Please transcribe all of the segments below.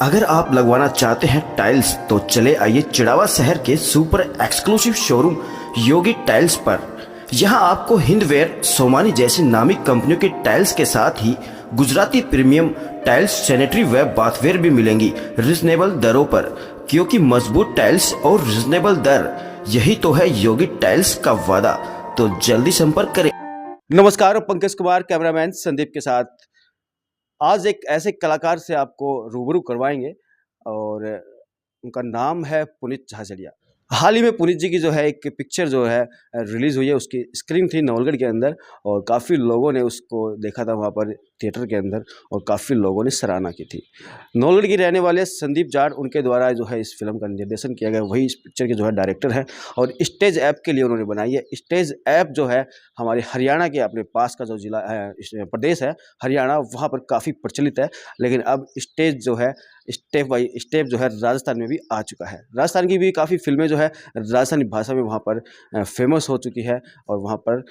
अगर आप लगवाना चाहते हैं टाइल्स तो चले आइए चिड़ावा शहर के सुपर एक्सक्लूसिव शोरूम योगी टाइल्स पर। यहां आपको हिंदवेयर, सोमानी जैसी नामी कंपनियों के टाइल्स के साथ ही गुजराती प्रीमियम टाइल्स, सैनिटरी व बाथवेयर भी मिलेंगी रिजनेबल दरों पर। क्योंकि मजबूत टाइल्स और रिजनेबल दर, यही तो है योगी टाइल्स का वादा। तो जल्दी संपर्क करें। नमस्कार, पंकज कुमार कैमरामैन संदीप के साथ आज एक ऐसे कलाकार से आपको रूबरू करवाएंगे और उनका नाम है पुनीत झाझड़िया। हाल ही में पुनीत जी की जो है एक पिक्चर जो है रिलीज़ हुई है, उसकी स्क्रीन थी नवलगढ़ के अंदर और काफ़ी लोगों ने उसको देखा था वहाँ पर थिएटर के अंदर और काफ़ी लोगों ने सराहना की थी। नवलगढ़ के रहने वाले संदीप जाट, उनके द्वारा जो है इस फिल्म का निर्देशन किया गया, वही इस पिक्चर के जो है डायरेक्टर है और स्टेज ऐप के लिए उन्होंने बनाई है। स्टेज ऐप जो है हमारे हरियाणा के अपने पास का जो जिला है, प्रदेश है हरियाणा, वहाँ पर काफ़ी प्रचलित है। लेकिन अब स्टेज जो है स्टेप बाई स्टेप जो है राजस्थान में भी आ चुका है। राजस्थान की भी काफ़ी फिल्में जो है राजस्थानी भाषा में वहाँ पर फेमस हो चुकी है और वहाँ पर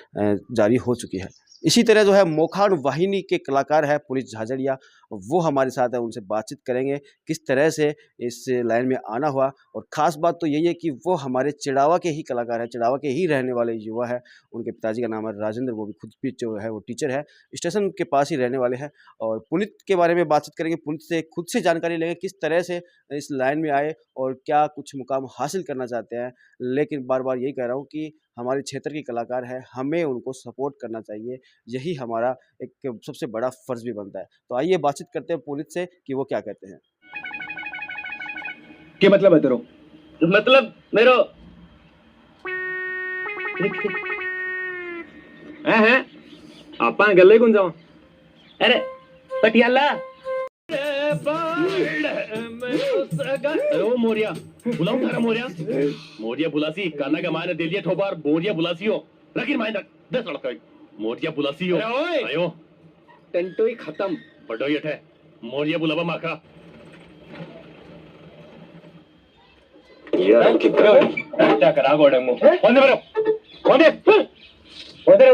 जारी हो चुकी है। इसी तरह जो है मोखान वाहिनी के कलाकार है पुनीत झाझड़िया, वो हमारे साथ है, उनसे बातचीत करेंगे किस तरह से इस लाइन में आना हुआ। और ख़ास बात तो यही है कि वो हमारे चिड़ावा के ही कलाकार हैं, चिड़ावा के ही रहने वाले युवा है। उनके पिताजी का नाम है राजेंद्र, वो भी खुद भी जो है वो टीचर है, स्टेशन के पास ही रहने वाले हैं। और पुनीत के बारे में बातचीत करेंगे, पुनीत से खुद से जानकारी लेंगे किस तरह से इस लाइन में आए और क्या कुछ मुकाम हासिल करना चाहते हैं। लेकिन बार बार यही कह रहा हूँ कि हमारे क्षेत्र के कलाकार हैं, हमें उनको सपोर्ट करना चाहिए, यही हमारा एक सबसे बड़ा फ़र्ज़ भी बनता है। तो आइए बातचीत करते हैं पुनीत से कि वो क्या कहते हैं। क्या मतलब है तेरो? मतलब मेरो हैं आपा गले कौन जाओ? अरे पटियाला अरे मोरिया बुलाओ तारा मोरिया। मोरिया बुलासी काना का मायने दे दिया ठोबार। मोरिया बुलासी हो रखी मायने 10 लड़का मोरिया बुलासी हो। आयो टेंटो ही खत्म बड़ो ये है। मोरिया बुलावा माखा यार कितना क्या करा गोड़े मु ओंदे बरो ओंदे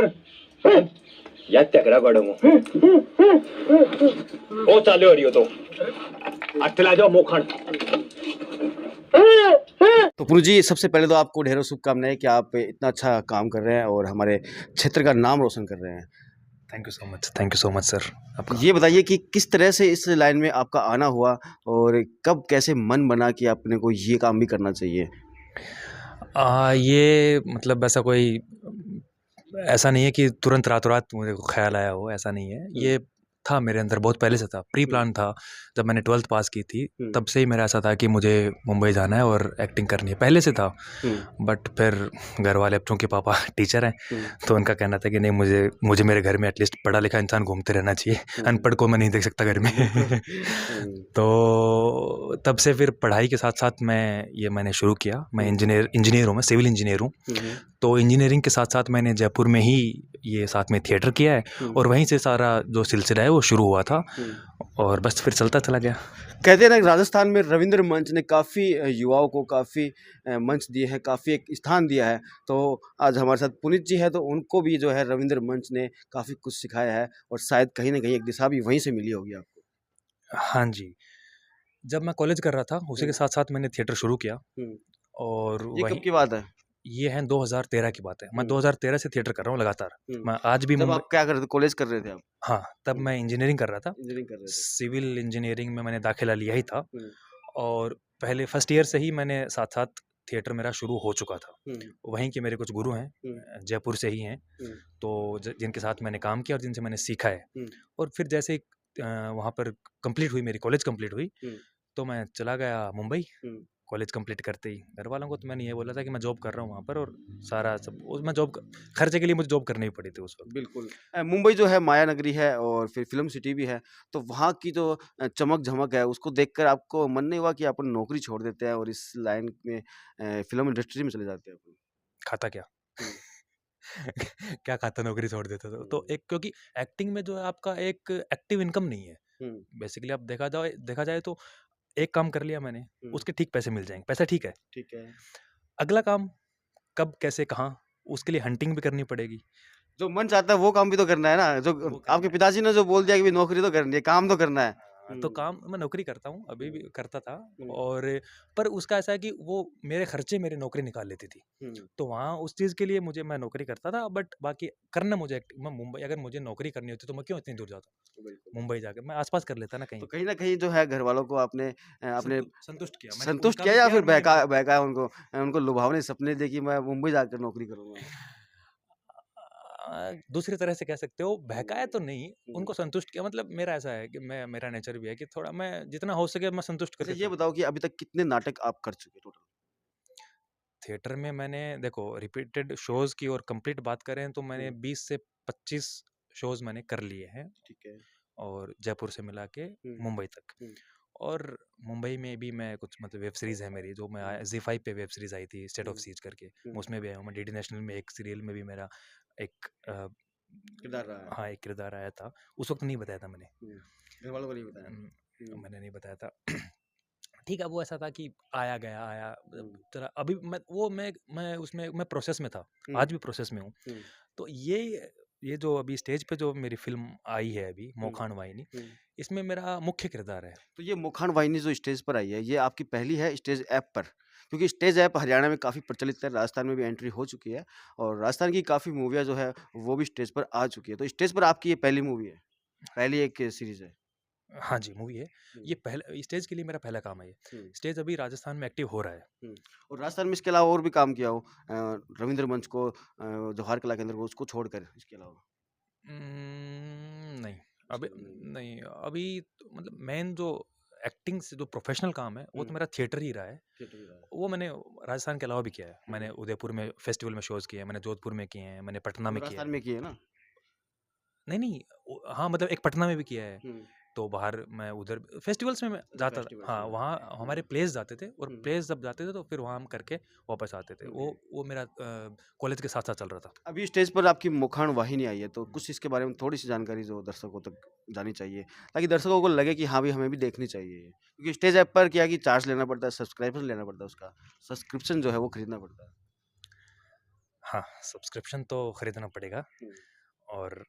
या त्या करा गोड़े मु ओ चाले हो तो अटला जाओ मोखण। तो पुनीत जी, सबसे पहले तो आपको ढेरों शुभकामनाएं कि आप इतना अच्छा काम कर रहे हैं और हमारे क्षेत्र का नाम रोशन कर रहे हैं। Thank you so much sir. आपका ये बताइए कि किस तरह से इस लाइन में आपका आना हुआ और कब कैसे मन बना कि अपने को ये काम भी करना चाहिए? ये मतलब ऐसा नहीं है कि तुरंत रातों रात मुझे को ख्याल आया हो, ऐसा नहीं है। ये था मेरे अंदर बहुत पहले से था, प्री प्लान था। जब मैंने 12th पास की थी तब से ही मेरा ऐसा था कि मुझे मुंबई जाना है और एक्टिंग करनी है, पहले से था। बट फिर घर वाले, अब चूँकि पापा टीचर हैं तो उनका कहना था कि नहीं, मुझे मेरे घर में एटलीस्ट पढ़ा लिखा इंसान घूमते रहना चाहिए, अनपढ़ को मैं नहीं देख सकता घर में। तो तब से फिर पढ़ाई के साथ साथ मैंने शुरू किया। मैं इंजीनियर हूँ, मैं सिविल इंजीनियर हूँ। तो इंजीनियरिंग के साथ साथ मैंने जयपुर में ही ये साथ में थिएटर किया है और वहीं से सारा जो सिलसिला है वो शुरू हुआ था और बस फिर चलता चला गया। कहते हैं ना, राजस्थान में रविंद्र मंच ने काफ़ी युवाओं को काफ़ी मंच दिए हैं, काफ़ी एक स्थान दिया है। तो आज हमारे साथ पुनीत जी है, तो उनको भी जो है रविंद्र मंच ने काफ़ी कुछ सिखाया है और शायद कहीं ना कहीं एक दिशा भी वहीं से मिली होगी आपको। हाँ जी, जब मैं कॉलेज कर रहा था उसी के साथ साथ मैंने थिएटर शुरू किया। और ये कब की बात है? ये है 2013 की बात है। मैं 2013 से थिएटर कर रहा हूँ लगातार। मैं आज भी जब आप क्या कर रहे थे, कॉलेज कर रहे थे आप? हाँ, तब मैं इंजीनियरिंग कर रहा था। इंजीनियरिंग कर रहे थे। सिविल इंजीनियरिंग में मैंने दाखिला लिया ही था और पहले फर्स्ट ईयर से ही मैंने साथ साथ थिएटर मेरा शुरू हो चुका था। वहीं के मेरे कुछ गुरु हैं, जयपुर से ही हैं, तो जिनके साथ मैंने काम किया और जिनसे मैंने सीखा है। और फिर जैसे ही वहाँ पर कंप्लीट हुई, मेरी कॉलेज कंप्लीट हुई, तो मैं चला गया मुंबई। कॉलेज कंप्लीट करते ही घर वालों को तो मैंने ये बोला था कि मैं जॉब कर रहा हूँ वहाँ पर, और सारा सब मैं खर्चे के लिए मुझे जॉब करनी ही पड़ी थी उस वक्त। बिल्कुल। मुंबई जो है माया नगरी है और फिर फिल्म सिटी भी है, तो वहाँ की जो चमक झमक है उसको देखकर आपको मन नहीं हुआ कि अपन नौकरी छोड़ देते हैं और इस लाइन में फिल्म इंडस्ट्री में चले जाते हैं अपन? खाता क्या क्या खाता, नौकरी छोड़ देता तो एक, क्योंकि एक्टिंग में जो है आपका एक एक्टिव इनकम नहीं है बेसिकली। आप देखा जाए तो एक काम कर लिया मैंने, उसके ठीक पैसे मिल जाएंगे, पैसा ठीक है, अगला काम कब कैसे कहाँ, उसके लिए हंटिंग भी करनी पड़ेगी। जो मन चाहता है वो काम भी तो करना है ना। जो आपके पिताजी ने जो बोल दिया कि नौकरी तो करनी है, काम तो करना है। तो काम मैं नौकरी करता हूँ, अभी भी करता था। हुँ। और पर उसका ऐसा है कि वो मेरे खर्चे मेरी नौकरी निकाल लेती थी। तो वहाँ उस चीज़ के लिए मैं नौकरी करता था, बट बाकी करना मुझे मैं मुंबई, अगर मुझे नौकरी करनी होती तो मैं क्यों इतनी दूर जाता? बिल्कुल। मुंबई जाके मैं आस-पास कर लेता ना तो कहीं। कहीं न कहीं जो है घरवालों को आपने अपने संतुष्ट किया। मैंने संतुष्ट उनका किया भी या किया फिर और मैंने भी किया। बहकाया उनको? उनको लुभावने सपने दिए कि मैं मुंबई जाकर नौकरी करूँगा? दूसरी तरह से कह सकते हो, बहकाया तो नहीं, हुँ। उनको संतुष्ट किया। मतलब मेरा ऐसा है कि मेरा नेचर भी है कि थोड़ा मैं जितना हो सके मैं संतुष्ट अच्छा करके ये चलूँ। बताओ कि अभी तक कितने नाटक आप कर चुके टोटल? थिएटर में मैंने देखो रिपीटेड शोज़ की और कंप्लीट बात करें तो मैंने 20 से 25 शोज़ मैंने कर लिए हैं, ठीक है। और जयपुर से मिला के हुँ, मुंबई तक। हुँ, और मुंबई में भी मैं कुछ मतलब वेब सीरीज़ है मेरी, जो मैं ज़ी5 पे वेब सीरीज़ आई थी, स्टेट ऑफ हुँ, सीज करके, हुँ। मैं उसमें भी आया हूँ। मैं डीडी नेशनल में एक सीरियल में भी मेरा एक किरदार रहा है। हाँ, एक किरदार आया था। उस वक़्त नहीं बताया था मैंने। हुँ। घरवालों को नहीं बताया? हुँ, मैंने नहीं बताया था। ठीक है, वो ऐसा था कि आया गया, आया हुँ, तरह अभी मैं उसमें मैं प्रोसेस में था, हुँ, आज भी प्रोसेस में हूँ। हुँ, तो ये जो अभी स्टेज पे जो मेरी फ़िल्म आई है अभी, हुँ, मोखान वाहिनी, हुँ। इसमें मेरा मुख्य किरदार है। तो ये मुखान वाहिनी जो स्टेज पर आई है, ये आपकी पहली है स्टेज ऐप पर? क्योंकि स्टेज ऐप हरियाणा में काफ़ी प्रचलित है, राजस्थान में भी एंट्री हो चुकी है और राजस्थान की काफ़ी मूवियाँ जो है, वो भी स्टेज पर आ चुकी है। तो स्टेज पर आपकी ये पहली मूवी है? पहली एक सीरीज़ है? हाँ जी, मूवी है। हुँ, ये पहला स्टेज के लिए मेरा पहला काम है ये। हुँ, स्टेज अभी राजस्थान में एक्टिव हो रहा है। हुँ। और राजस्थान में इसके अलावा और भी काम किया हो रवींद्र मंच को जवाहर कला केंद्र को उसको छोड़कर इसके अलावा? नहीं, उसके अभी अलावा नहीं। नहीं, अभी तो मतलब मेन जो एक्टिंग से जो प्रोफ़ेशनल काम है, वो हुँ, तो मेरा थिएटर ही रहा है। थिएटर ही रहा है। वो मैंने राजस्थान के अलावा भी किया है। मैंने हुँ, उदयपुर में फेस्टिवल में शोज़ किए हैं, मैंने जोधपुर में किए हैं, मैंने पटना वो में किया राजस्थान है। में की है ना? नहीं, नहीं, हाँ, मतलब एक पटना में भी किया है। हुँ, तो बाहर मैं उधर फेस्टिवल्स में मैं अच्छा जाता था। फेस्टिवल्स हाँ, में जाते वहाँ हैं। हमारे हुँ, प्लेस जाते थे, और हुँ, प्लेस जब जाते थे तो फिर वहाँ हम करके वापस आते थे। ओके। वो मेरा कॉलेज के साथ-साथ चल रहा था। अभी स्टेज पर आपकी मुखान वाहिनी आई है, तो कुछ इसके बारे में थोड़ी-सी जानकारी जो दर्शकों तक जानी चाहिए, ताकि दर्शकों को लगे कि हाँ भाई हमें भी देखनी चाहिए ये। क्योंकि स्टेज ऐप पर क्या है कि चार्ज लेना पड़ता है, सब्सक्रिप्शन लेना पड़ता है उसका, सब्सक्रिप्शन जो है वो खरीदना पड़ता है। हाँ, सब्सक्रिप्शन तो खरीदना पड़ेगा। हुँ। और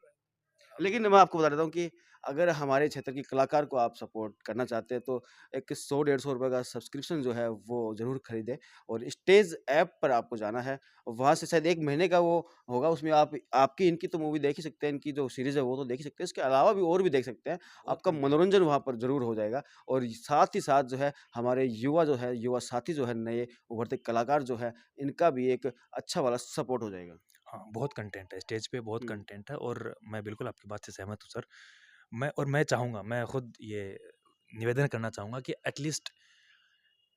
लेकिन मैं आपको बता देता हूँ कि अगर हमारे क्षेत्र के कलाकार को आप सपोर्ट करना चाहते हैं तो एक 100-150 का सब्सक्रिप्शन जो है वो ज़रूर खरीदें और स्टेज ऐप पर आपको जाना है। वहाँ से शायद 1 महीने का वो होगा उसमें आप आपकी इनकी तो मूवी देख ही सकते हैं, इनकी जो सीरीज़ है वो तो देख ही सकते हैं, इसके अलावा भी और भी देख सकते हैं। आपका मनोरंजन वहाँ पर ज़रूर हो जाएगा और साथ ही साथ जो है हमारे युवा जो है, युवा साथी जो है नए उभरते कलाकार जो है, इनका भी एक अच्छा वाला सपोर्ट हो जाएगा। हाँ, बहुत कंटेंट है, स्टेज पे बहुत हुँ, कंटेंट है, और मैं बिल्कुल आपकी बात से सहमत हूँ सर। मैं चाहूँगा, मैं खुद ये निवेदन करना चाहूँगा कि एटलीस्ट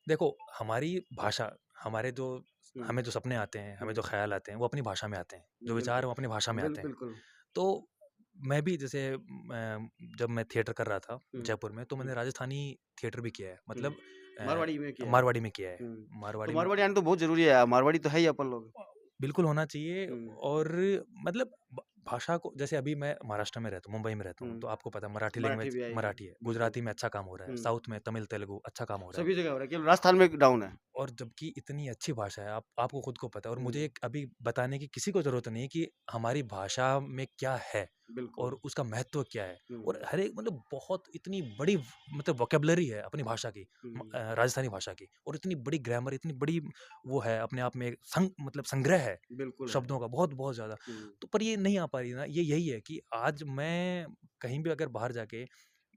देखो, हमारी भाषा, हमारे जो हुँ, हमें जो सपने आते हैं, हमें हुँ। जो ख़्याल आते हैं, वो अपनी भाषा में आते हैं। जो विचार बिल्कुल। हैं, वो अपनी भाषा में आते हैं। बिल्कुल। तो मैं भी जैसे जब मैं थिएटर कर रहा था हुँ, जयपुर में, तो हुँ, मैंने राजस्थानी थिएटर भी किया है। हुँ। मतलब मारवाड़ी में किया है। मारवाड़ी में किया है। हुँ। तो मारवाड़ी में मारवाड़ी आना तो बहुत ज़रूरी है, मारवाड़ी तो है ही अपन लोग। बिल्कुल होना चाहिए। हुँ, और मतलब भाषा को, जैसे अभी मैं महाराष्ट्र में रहता हूँ, मुंबई में रहता हूँ, हुँ। तो आपको पता है मराठी मराठी लैंग्वेज, भी आएगी, मराठी है, बिल्कुल। गुजराती में अच्छा काम हो रहा है, हुँ। साउथ में तमिल तेलुगु अच्छा काम हो रहा है। सभी जगह हो रहा है, केवल राजस्थान में डाउन है। और जबकि इतनी अच्छी भाषा है, आपको खुद को पता है, और हुँ, मुझे अभी बताने की किसी को ज़रूरत नहीं है कि हमारी भाषा में क्या है बिल्कुल। और उसका महत्व क्या है। हुँ, और हर एक मतलब बहुत इतनी बड़ी मतलब वोकैब्युलरी है अपनी भाषा की, हुँ, राजस्थानी भाषा की, और इतनी बड़ी ग्रामर, इतनी बड़ी वो है अपने आप में, एक मतलब संग्रह है बिल्कुल है। शब्दों का, बहुत बहुत ज़्यादा। हुँ, तो पर ये नहीं आ पा रही ना, ये यही है कि आज मैं कहीं भी अगर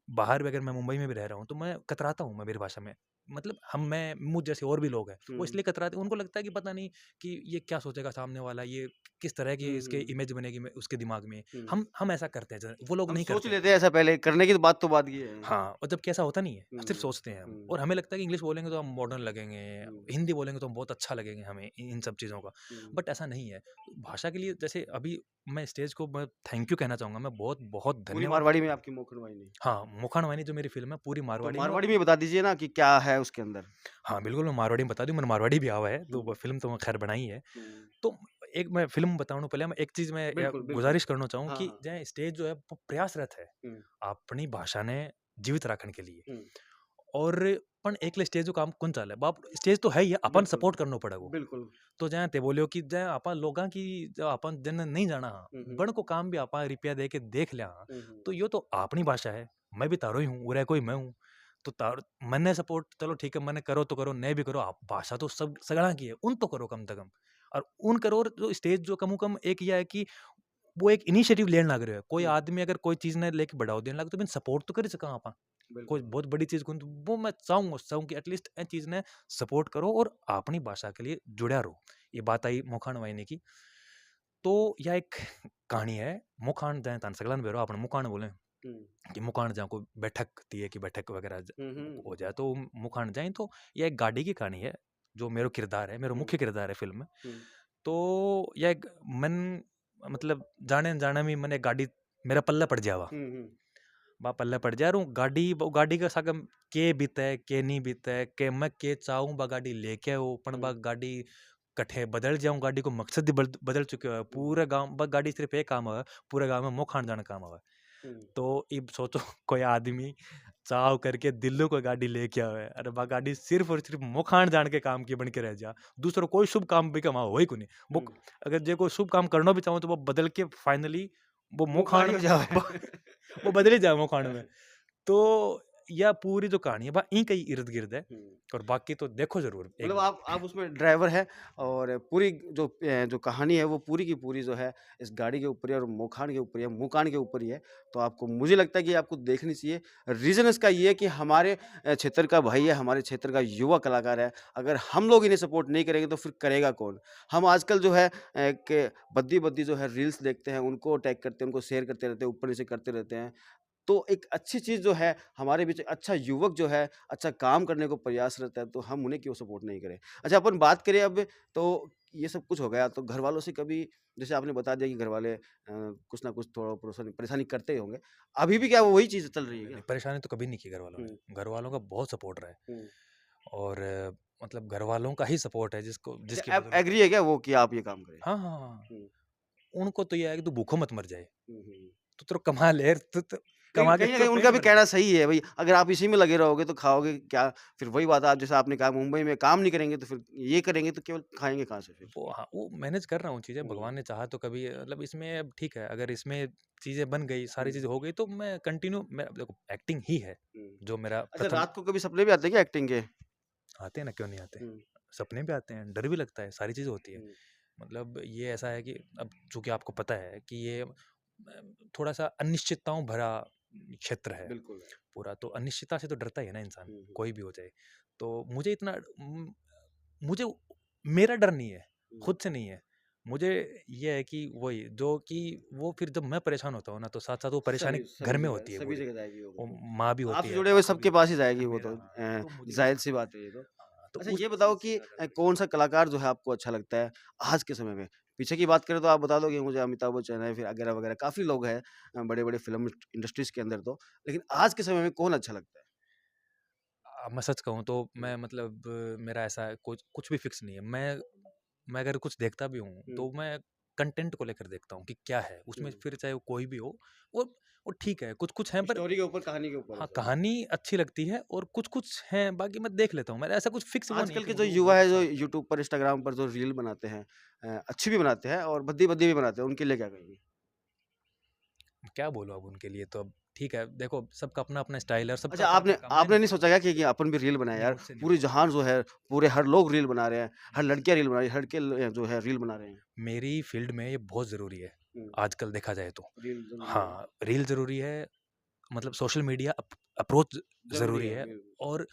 बाहर भी अगर मैं मुंबई में भी रह रहा हूँ, तो मैं कतराता हूँ, मैं मेरी भाषा में। मतलब मैं मुझ जैसे और भी लोग हैं, वो हुँ, इसलिए कतराते हैं, उनको लगता है कि पता नहीं कि ये क्या सोचेगा सामने वाला, ये किस तरह की हुँ, इसके हुँ, इमेज बनेगी उसके दिमाग में। हुँ। हम ऐसा करते हैं, वो लोग हम नहीं सोच करते हैं। लेते हैं ऐसा पहले, करने की तो बात की है। हाँ, और जबकि ऐसा होता नहीं है, सिर्फ हुँ, सोचते हैं हम, हुँ, और हमें लगता है कि इंग्लिश बोलेंगे तो हम मॉडर्न लगेंगे, हुँ, हिंदी बोलेंगे तो हम बहुत अच्छा लगेंगे हमें इन सब चीज़ों का। हुँ। बट ऐसा नहीं है। भाषा के लिए जैसे अभी मैं स्टेज को मैं थैंक यू कहना चाहूँगा, मैं बहुत बहुत पूरी धन्यवाद। मारवाड़ी में आपकी मोखन वाहिनी। हाँ, मुखान वाहिनी जो मेरी फ़िल्म है पूरी तो मारवाड़ी में। मारवाड़ी में बता दीजिए ना कि क्या है उसके अंदर? हाँ, बिल्कुल मैं मारवाड़ी में बता दूँ, मैंने मारवाड़ी भी आवा है, तो वो हुँ, फ़िल्म तो मैं खैर बनाई है। हुँ। तो एक मैं फ़िल्म बताऊँ पहले, मैं एक चीज़ मैं बिल्कुल, बिल्कुल। गुज़ारिश करना चाहूँ हाँ, कि हाँ। जै स्टेज जो है वो प्रयासरत है, हुँ, अपनी भाषा ने जीवित रखने के लिए। हुँ। और पण एकले स्टेजचं काम कोण चाललंय? बाप स्टेज तो है ही, अपन बिल्कुल, सपोर्ट करनो पड़ेगो। बिल्कुल। तो जहाँ ते बोलियो कि जहाँ आपा लोगां की जो अपन जन नहीं जाना हाँ, हुँ, हुँ। बण को काम भी आपा रुपया दे के देख लिया हाँ, हुँ, हुँ। तो यो तो अपनी भाषा है, मैं भी तारो ही हूँ, उरे कोई मैं हूँ। तो तारो मैंने सपोर्ट चलो ठीक है, मैंने करो तो करो, नहीं भी करो, आप भाषा तो सब सगड़ा की है, उन तो करो कम से कम। और उन करो, और जो स्टेज जो कम कम एक यह है कि वो एक इनिशिएटिव लेने लग रहे हो। कोई आदमी अगर कोई चीज ने लेके बढ़ाओ देने लगे तो बिन सपोर्ट तो कर सका आप। कोई बहुत बड़ी चीज को वो मैं चाहूँ कि एटलीस्ट ए चीज ने सपोर्ट करो और अपनी भाषा के लिए जुड़ा रहो। ये बात आई मुखान वाहिनी की। तो यह एक कहानी है। मुखान जाए तान सगलन बेरो अपन मुखान बोले कि मुखान जाओ कोई बैठक थी है कि बैठक वगैरह हो जाए तो मुखान जाए। तो यह एक गाड़ी की कहानी है, जो मेरो किरदार है, मेरो मुख्य किरदार है फिल्म में। तो यह एक मन मतलब जाने जाने में मैंने गाड़ी मेरा पल्ला पड़ जावा, बा पल्ले पड़ जा रू गाड़ी का सागम के बीते के नहीं बीते के मैं के चाहूँ बा गाड़ी लेके आओ, पण बा गाड़ी कठे बदल जाऊं, गाड़ी को मकसद ही बदल चुके हो। पूरे गांव बा गाड़ी सिर्फ एक काम है, पूरे गांव में मुँह खान जाने काम है। तो इब सोचो कोई आदमी चाव करके दिल्ली को गाड़ी लेके आवे, अरे बा गाड़ी सिर्फ और सिर्फ मुँह खान जान के काम की बन के रह जा, दूसरा कोई शुभ काम भी कमा हो ही को नहीं। वो अगर जे कोई शुभ काम करना भी चाहो तो वो बदल के फाइनली वो मुँह खान वो बदल ही जाए मुँह खान में। तो यह पूरी जो कहानी है बा ई कई इर्द गिर्द है, और बाकी तो देखो जरूर एक मतलब बार। आप उसमें ड्राइवर है, और पूरी जो कहानी है वो पूरी की पूरी जो है इस गाड़ी के ऊपर ही और मुखान के ऊपर ही है, मुकान के ऊपर ही है। तो आपको, मुझे लगता है कि आपको देखनी चाहिए। रीज़न इसका ये है कि हमारे क्षेत्र का भाई है, हमारे क्षेत्र का युवा कलाकार है। अगर हम लोग इन्हें सपोर्ट नहीं करेंगे तो फिर करेगा कौन? हम आजकल जो है कि बद्दी-बद्दी जो है रील्स देखते हैं, उनको टैग करते हैं, उनको शेयर करते रहते हैं, ऊपर-नीचे करते रहते हैं। तो एक अच्छी चीज़ जो है हमारे बीच, अच्छा युवक जो है अच्छा काम करने को प्रयासरत है, तो हम उन्हें क्यों सपोर्ट नहीं करें? अच्छा, अपन बात करें अब, तो ये सब कुछ हो गया, तो घर वालों से कभी, जैसे आपने बता दिया कि घर वाले कुछ ना कुछ थोड़ा परेशानी परेशानी करते ही होंगे। अभी भी क्या वही चीज़ चल रही है क्या? नहीं, परेशानी तो कभी नहीं की घर वालों ने। घर वालों का बहुत सपोर्ट रहा है, और मतलब घर वालों का ही सपोर्ट है जिसको जिसकी अच्छा, बदौलत। एग्री है क्या वो कि आप ये काम करें? हाँ हाँ हाँ, हुँ, उनको तो यह है कि तू भूखो मत मर जाए, हुँ, हुँ। तो तेरे कमा ले, तो लेकिन कमा के कहीं न तो कहीं पेट उनका भी भर कहना ले। सही है भई, अगर आप इसी में लगे रहोगे तो खाओगे क्या? फिर वही बात है, आप जैसा आपने कहा मुंबई में काम नहीं करेंगे तो फिर ये करेंगे तो केवल खाएँगे कहाँ से फिर? वो हाँ, वो मैनेज कर रहा हूँ चीज़ें, भगवान ने चाहा तो कभी मतलब इसमें अब ठीक है, अगर इसमें चीज़ें बन गई, सारी चीज़ें हो गई तो मैं कंटिन्यू, मैं देखो एक्टिंग ही है हुँ। जो मेरा अच्छा, प्रथम। रात को कभी सपने भी आते हैं क्या एक्टिंग के? आते हैं ना, क्यों नहीं आते? हुँ, सपने भी आते हैं, डर भी लगता है, सारी चीज़ें होती है। हुँ, मतलब ये ऐसा है कि अब चूँकि आपको पता है कि ये थोड़ा-सा अनिश्चितताओं भरा क्षेत्र है बिल्कुल। पूरा, तो अनिश्चितता से तो डरता ही है ना इंसान, हुँ, हुँ, कोई भी हो जाए। तो मुझे इतना मुझे मेरा डर नहीं है, हुँ। खुद से नहीं है। मुझे ये है कि वही जो कि वो फिर जब मैं परेशान होता हूँ ना, तो साथ-साथ वो परेशानी घर में होती है सभी पूरी। जगह जाएगी वो वो तो। माँ भी होती आपसे है, जुड़े हुए पापा भी सबके पास होते ही हैं, जाएगी वो मेरा तो, हाँ, तो मुझे उस ज़ाहिर-सी बात है ये तो। हाँ, तो अच्छा, उस ये बताओ चीज़ से कि ज़्यादा डर लगता है। कौन-सा कलाकार जो है आपको अच्छा लगता है आज के समय में? पीछे की बात करें तो आप बता दो कि मुझे अमिताभ बच्चन है, फिर वगैरह-वगैरह काफ़ी लोग हैं बड़े-बड़े फ़िल्म इंडस्ट्रीज़ के अंदर तो। लेकिन आज के समय में कौन अच्छा लगता है? मैं सच कहूँ तो हुँ, मैं मतलब मेरा ऐसा कुछ कुछ भी फिक्स नहीं है। मैं अगर कुछ देखता भी हूँ हुँ, तो मैं कंटेंट को लेकर देखता हूँ कि क्या है उसमें, हुँ। फिर चाहे वो कोई भी हो। वो वो ठीक है, कुछ-कुछ हैं पर स्टोरी के ऊपर, कहानी के ऊपर है हाँ, सब। कहानी अच्छी लगती है, और कुछ-कुछ हैं बाकी मैं देख लेता हूँ। मेरा ऐसा कुछ फिक्स वो नहीं है आजकल कि के जो मुझे वो युवा बहुत है, अच्छा जो लगता है। यूट्यूब पर, इंस्टाग्राम पर जो रील बनाते हैं, अच्छी भी बनाते हैं और भद्दी-भद्दी भी बनाते हैं, उनके लिए क्या कहेंगे? क्या बोलूँ अब उनके लिए, तो अब ठीक है, देखो सबका अपना-अपना स्टाइल है और सबका अच्छा, आपने अपना-अपना काम, मैं आपने नहीं नहीं करता। सोचा क्या कि अपन भी रील बनाएँ नहीं, यार? मुझसे नहीं पूरी होता। जहान जो है, पूरे हर लोग रील बना रहे हैं, हर नहीं, लड़कियाँ रील बना रही हैं, लड़के जो है रील बना रहे हैं। मेरी फील्ड में ये बहुत ज़रूरी है, हुँ, आजकल देखा जाए तो। रील ज़रूरी है। हाँ, रील ज़रूरी है, मतलब सोशल मीडिया अप्रोच ज़रूरी ज़रूरी है, है, बिल्कुल। और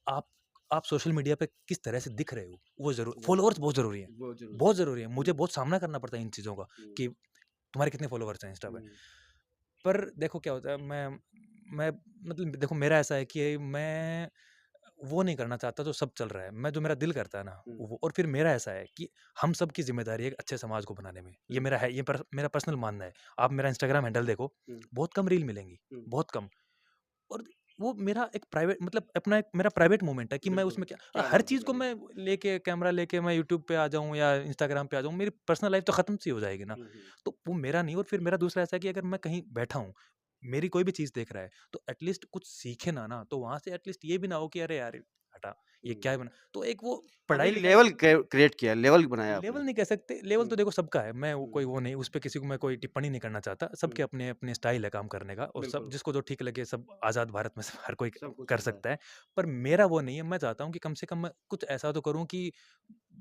आप आप सोशल मीडिया पे किस तरह से दिख रहे हो, वो वो फॉलोअर्स बहुत ज़रूरी है, वो ज़रूरी बहुत है। ज़रूरी है। मुझे हुँ, बहुत सामना करना पड़ता है इन चीज़ों का हुँ, कि तुम्हारे कितने फॉलोअर्स हैं इंस्टा पे। हुँ, पर देखो क्या होता है, मैं मतलब देखो मेरा ऐसा है कि मैं वो नहीं करना चाहता जो सब चल रहा है। मैं जो मेरा दिल करता है ना हुँ, वो, और फिर मेरा ऐसा है कि हम सब की ज़िम्मेदारी है एक अच्छे समाज को बनाने में। ये हुँ, मेरा है, मेरा पर्सनल मानना है। आप मेरा इंस्टाग्राम हैंडल देखो, हुँ, बहुत कम रील मिलेंगी, हुँ, बहुत कम। और वो मेरा एक प्राइवेट, मतलब अपना एक मेरा प्राइवेट मोमेंट है कि मैं बिल्कुल। उसमें क्या क्या हर बात है, चीज़ क्या को बात मैं है। लेके कैमरा लेके मैं यूट्यूब पे आ जाऊँ या इंस्टाग्राम पे आ जाऊँ, मेरी पर्सनल लाइफ तो ख़त्म सी हो जाएगी ना। हुँ, हुँ, तो वो मेरा नहीं। और फिर मेरा दूसरा ऐसा है कि अगर मैं कहीं बैठा हूँ, मेरी कोई भी चीज़ देख रहा है, तो एटलीस्ट कुछ सीखे ना, तो वहाँ से एटलीस्ट ये भी ना हो कि अरे यार बांटा, ये क्या बना, तो एक वो अभी पढ़ाई लिखाई लेवल क्रिएट किया, लेवल बनाया लेवल आपने। नहीं कह सकते, लेवल तो हुँ, देखो सबका है, मैं वो हुँ, कोई वो नहीं, उस पे किसी को मैं कोई टिप्पणी नहीं करना चाहता, सबके हुँ, अपने अपने स्टाइल है काम करने का, और सब बिल्कुल, जिसको जो ठीक लगे, सब आज़ाद भारत में सब हर कोई सब कुछ कर होता है। सकता है। पर मेरा वो नहीं है, मैं चाहता हूँ कि कम से कम मैं कुछ ऐसा तो करूँ कि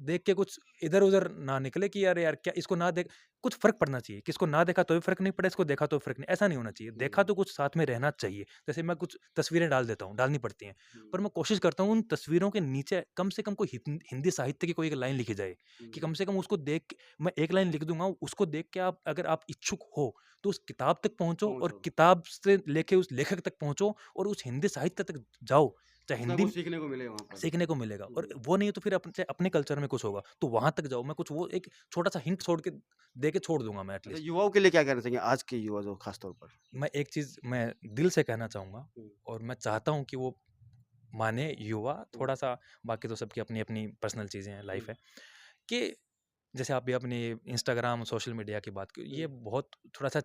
देख के कुछ इधर उधर ना निकले कि यार यार क्या इसको ना देख, कुछ फर्क पड़ना चाहिए, किसको ना देखा तो भी फर्क नहीं पड़े, इसको देखा तो फर्क नहीं, ऐसा नहीं होना चाहिए, देखा हुँ, तो कुछ साथ में रहना चाहिए। जैसे मैं कुछ तस्वीरें डाल देता हूँ, डालनी पड़ती हैं, पर हुँ, मैं कोशिश करता हूँ उन तस्वीरों के नीचे कम से कम कोई हिंदी साहित्य की कोई एक लाइन लिखी जाए, कि हुँ, कम से कम उसको देख के, मैं एक लाइन लिख दूंगा, उसको देख के आप अगर आप इच्छुक हो तो उस किताब तक पहुंचो, और पहुँचो। किताब से लेके उस लेखक तक पहुंचो, और उस हिंदी साहित्य तक जाओ, चाहे कुछ ना हिंदी कुछ सीखने को मिले वहाँ पर। सीखने को मिलेगा, और हुँ, वो नहीं तो फिर अपने अपने कल्चर में कुछ होगा तो वहां तक जाओ, मैं कुछ वो एक छोटा सा हिंट छोड़ के दे के छोड़ दूंगा मैं अच्छा एटलीस्ट। युवाओं के लिए क्या कहना चाहिए आज के युवा जो खास तौर पर? मैं एक चीज मैं दिल से कहना चाहूंगा, हुँ, और मैं चाहता हूँ कि वो माने युवा हुँ, थोड़ा सा, बाकी तो सबकी अपनी अपनी पर्सनल चीजें हैं, हुँ, लाइफ है, कि जैसे आप भी अपने इंस्टाग्राम सोशल मीडिया की बात की, ये हुँ, बहुत थोड़ा सा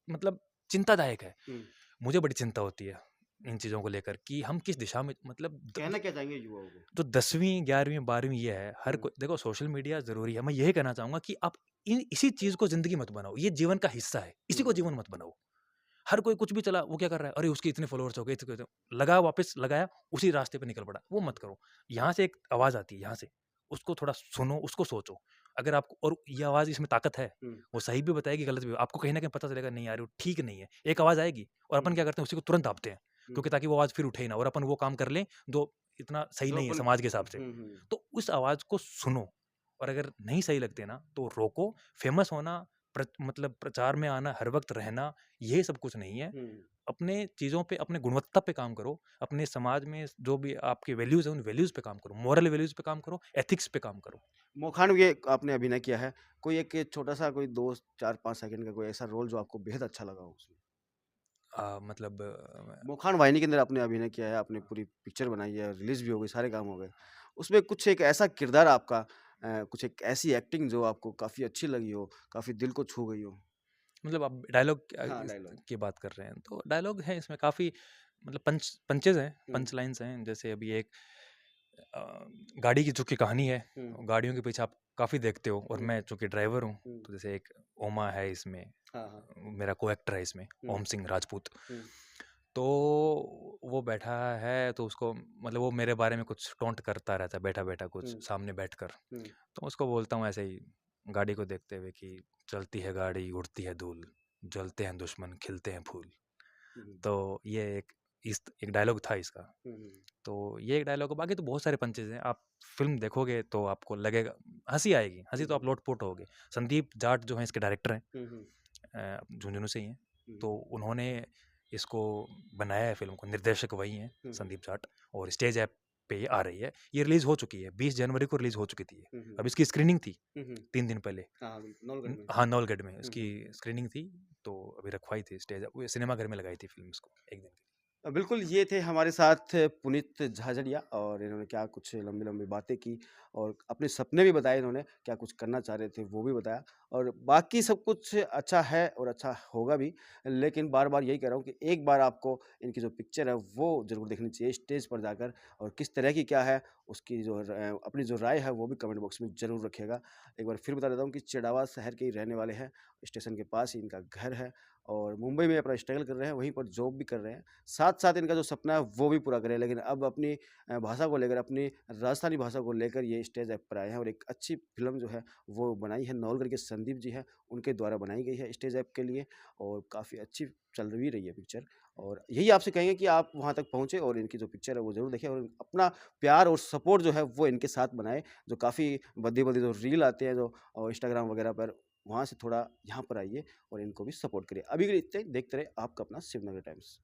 मतलब चिंतादायक है, हुँ। मुझे बड़ी चिंता होती है इन चीज़ों को लेकर कि हम किस दिशा में, मतलब कहना क्या चाहेंगे युवाओं को? तो 10वीं 11वीं 12वीं ये है, हर हुँ, कोई देखो सोशल मीडिया ज़रूरी है, मैं यही कहना चाहूँगा कि आप इसी चीज़ को ज़िंदगी मत बनाओ, ये जीवन का हिस्सा है, इसी को हुँ, जीवन मत बनाओ। हर कोई कुछ भी चला, वो क्या कर रहा है, अरे उसके इतने फॉलोअर्स हो गए, लगा वापस लगाया, उसी रास्ते पे निकल पड़ा, वो मत करो। यहाँ से एक आवाज़ आती है, यहाँ से उसको थोड़ा सुनो, उसको सोचो, अगर आपको, और ये आवाज़ इसमें ताकत है, हुँ, वो सही भी बताएगी, गलत भी, आपको कहीं ना कहीं पता चलेगा नहीं यार वो ठीक नहीं है, एक आवाज़ आएगी, और अपन हुँ, क्या करते हैं, उसी को तुरंत दाबते हैं, हुँ। क्योंकि ताकि वो आवाज़ फिर उठे ही ना, और अपन वो काम कर लें जो इतना सही जो नहीं है अपन समाज के हिसाब से। हुँ, हुँ, तो उस आवाज़ को सुनो, और अगर नहीं सही लगते ना तो रोको। फेमस होना, मतलब प्रचार में आना, हर वक्त रहना, ये सब कुछ नहीं है। हुँ। अपने चीज़ों पे, अपने गुणवत्ता पे काम करो, अपने समाज में जो भी आपके वैल्यूज़ हैं, उन वैल्यूज़ पे काम करो, मॉरल वैल्यूज़ पे काम करो, एथिक्स पे काम करो। मोखान में ये आपने अभिनय किया है। कोई एक छोटा-सा कोई 2 4-5 सेकंड का कोई ऐसा रोल जो आपको बेहद अच्छा लगा हो उसमें? मतलब मोखान वाहिनी के अंदर आपने अभिनय किया है, आपने पूरी पिक्चर बनाई है, रिलीज़ भी हो गई, सारे काम हो गए। उसमें कुछ एक ऐसा किरदार आपका कुछ एक ऐसी एक्टिंग जो आपको काफ़ी अच्छी लगी हो, काफ़ी दिल को छू गई हो? मतलब आप डायलॉग हाँ, डायलॉग। की बात कर रहे हैं, तो डायलॉग है इसमें काफ़ी, मतलब पंचेज़ हैं, हुँ, पंच लाइन्स हैं। जैसे अभी एक अ, गाड़ी की चूँकि कहानी है, हुँ, गाड़ियों के पीछे आप काफ़ी देखते हो, और हुँ, मैं चूँकि ड्राइवर हूँ, हुँ। तो जैसे एक ओमा है इसमें, हाँ, हाँ। मेरा को-एक्टर है इसमें, हुँ, ओम सिंह राजपूत। हुँ, तो वो बैठा है, तो उसको मतलब वो मेरे बारे में कुछ टॉन्ट करता रहता है, बैठा-बैठा कुछ हुँ, सामने बैठकर। हुँ, तो उसको बोलता हूँ ऐसे ही गाड़ी को देखते हुए कि चलती है गाड़ी, उड़ती है धूल, जलते हैं दुश्मन, खिलते हैं फूल। हुँ, तो ये एक डायलॉग था इसका। हुँ, हुँ, तो ये एक डायलॉग है, बाकी तो बहुत सारे पंचेज़ हैं। आप फ़िल्म देखोगे तो आपको लगेगा, हँसी आएगी, हँसी हुँ, तो आप लोट-पोट होगे। संदीप जाट जो हैं इसके डायरेक्टर हैं, हुँ, हुँ, झुंझुनू से ही हैं। हुँ, तो उन्होंने इसको बनाया है फ़िल्म को, निर्देशक वही हैं हुँ, हुँ, संदीप जाट, और स्टेज ऐप पे ये आ रही है। ये रिलीज़ हो चुकी है, 20 जनवरी को रिलीज़ हो चुकी थी ये। हुँ, हुँ, अब इसकी स्क्रीनिंग थी हुँ, हुँ। 3 दिन पहले। हाँ, हाँ, बिल्कुल, नौलगढ़ में। हाँ, नौलगढ़ में हुँ, इसकी हुँ। स्क्रीनिंग थी, तो अभी रखवाई थी स्टेज, वो सिनेमाघर में लगाई थी फ़िल्म इसको 1 दिन के लिए। बिल्कुल, ये थे हमारे साथ पुनीत झाझड़िया और इन्होंने क्या कुछ लंबी-लंबी बातें की और अपने सपने भी बताए इन्होंने, क्या कुछ करना चाह रहे थे वो भी बताया और बाकी सब कुछ अच्छा है और अच्छा होगा भी। लेकिन बार-बार यही कह रहा हूँ कि एक बार आपको इनकी जो पिक्चर है वो ज़रूर देखनी चाहिए स्टेज पर जाकर और किस तरह की क्या है उसकी जो अपनी जो राय है वो भी कमेंट बॉक्स में ज़रूर रखिएगा। एक बार फिर बता देता हूँ कि चिड़ावा शहर के ही रहने वाले हैं, स्टेशन के पास ही इनका घर है और मुंबई में अपना स्ट्रगल कर रहे हैं, वहीं पर जॉब भी कर रहे हैं। साथ-साथ इनका जो सपना है वो भी पूरा करें, लेकिन अब अपनी भाषा को लेकर, अपनी राजस्थानी भाषा को लेकर ये स्टेज ऐप पर आए हैं और एक अच्छी फ़िल्म जो है वो बनाई है, नवलगढ़ के संदीप जी हैं, उनके द्वारा बनाई गई है स्टेज ऐप के लिए और काफ़ी अच्छी चल भी रही है पिक्चर और यही आपसे कहेंगे कि आप वहाँ तक पहुँचे और इनकी जो पिक्चर है वो ज़रूर देखें और अपना प्यार और सपोर्ट जो है वो इनके साथ बनाएँ, जो काफ़ी बद्दी-बद्दी जो रील आते हैं जो इंस्टाग्राम वगैरह पर, वहाँ से थोड़ा यहाँ पर आइए और इनको भी सपोर्ट करिए। अभी के लिए इतना ही, देखते रहिए आपका अपना शिवनगरी टाइम्स।